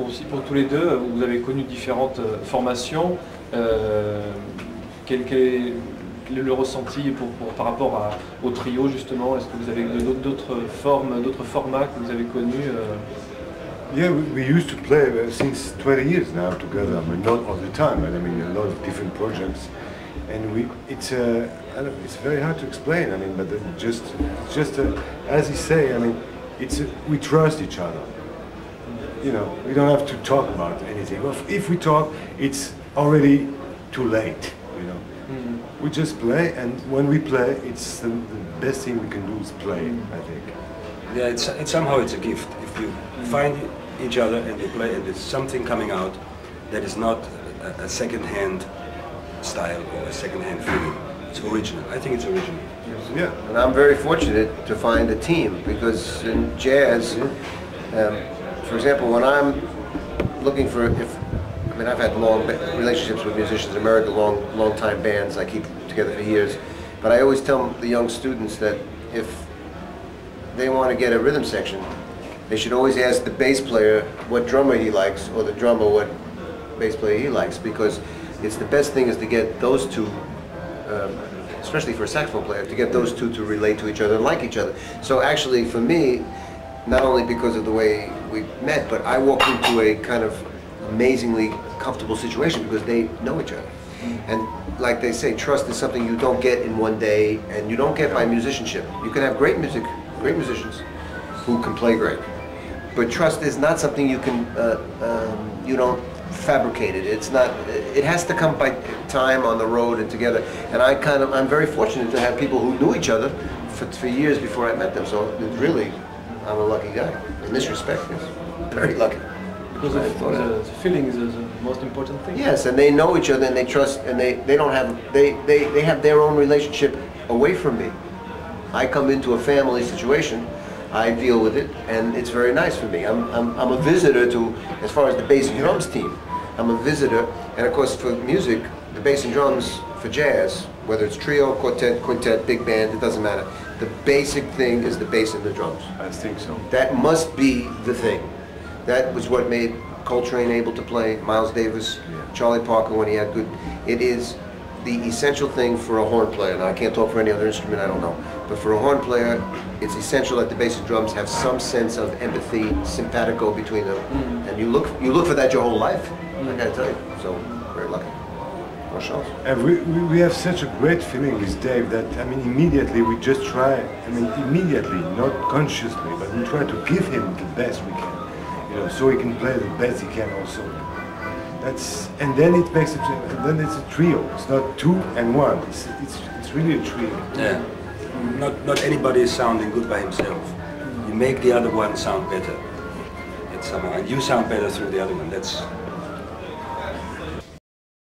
Aussi pour tous les deux, vous avez connu différentes formations. Quel est le ressenti par rapport au trio justement? Est-ce que vous avez d'autres formes, d'autres formats que vous avez connus? Yeah, we used to play since 20 years now together. I mean, not all the time, but I mean a lot of different projects. And it's very hard to explain. I mean, but just as you say, I mean, we trust each other. You know, we don't have to talk about anything. If we talk, it's already too late. You know, we just play, and when we play, it's the best thing we can do is play. I think. Yeah, it's somehow it's a gift. If you find each other and you play, and there's something coming out that is not a second-hand style or a second-hand feeling. It's original. I think it's original. Yeah. And I'm very fortunate to find a team, because in jazz, for example, when I'm looking for, I've had long relationships with musicians in America, long time bands I keep together for years, but I always tell the young students that if they want to get a rhythm section, they should always ask the bass player what drummer he likes, or the drummer what bass player he likes, because it's the best thing is to get those two, especially for a saxophone player, to get those two to relate to each other and like each other. So actually for me, not only because of the way we met, but I walked into a kind of amazingly comfortable situation because they know each other. And like they say, trust is something you don't get in one day, and you don't get by musicianship. You can have great musicians who can play great, but trust is not something you can, you don't fabricate it. It's not. It has to come by time on the road and together. And I'm very fortunate to have people who knew each other for years before I met them. So it's really, I'm a lucky guy in this respect. Yes, very lucky. Because the feeling is the most important thing. Yes, and they know each other and they trust, and they don't have they have their own relationship away from me. I come into a family situation, I deal with it, and it's very nice for me. I'm a visitor to, as far as the bass and drums team, I'm a visitor, and of course for music, the bass and drums for jazz, whether it's trio, quartet, quintet, big band, it doesn't matter. The basic thing is the bass and the drums. I think so. That must be the thing. That was what made Coltrane able to play, Miles Davis, Charlie Parker when he had good. It is the essential thing for a horn player. Now I can't talk for any other instrument, I don't know. But for a horn player, it's essential that the bass and drums have some sense of empathy, simpatico between them. And you look for that your whole life. I gotta tell you. So, very lucky. No chance. And we have such a great feeling with Dave that, I mean, immediately we just try, immediately, not consciously, but we try to give him the best we can. You know, so he can play the best he can also. And then it makes it, and then it's a trio. It's not two and one. It's really a trio. Yeah. Not anybody is sounding good by himself. You make the other one sound better. It's somehow, and you sound better through the other one. That's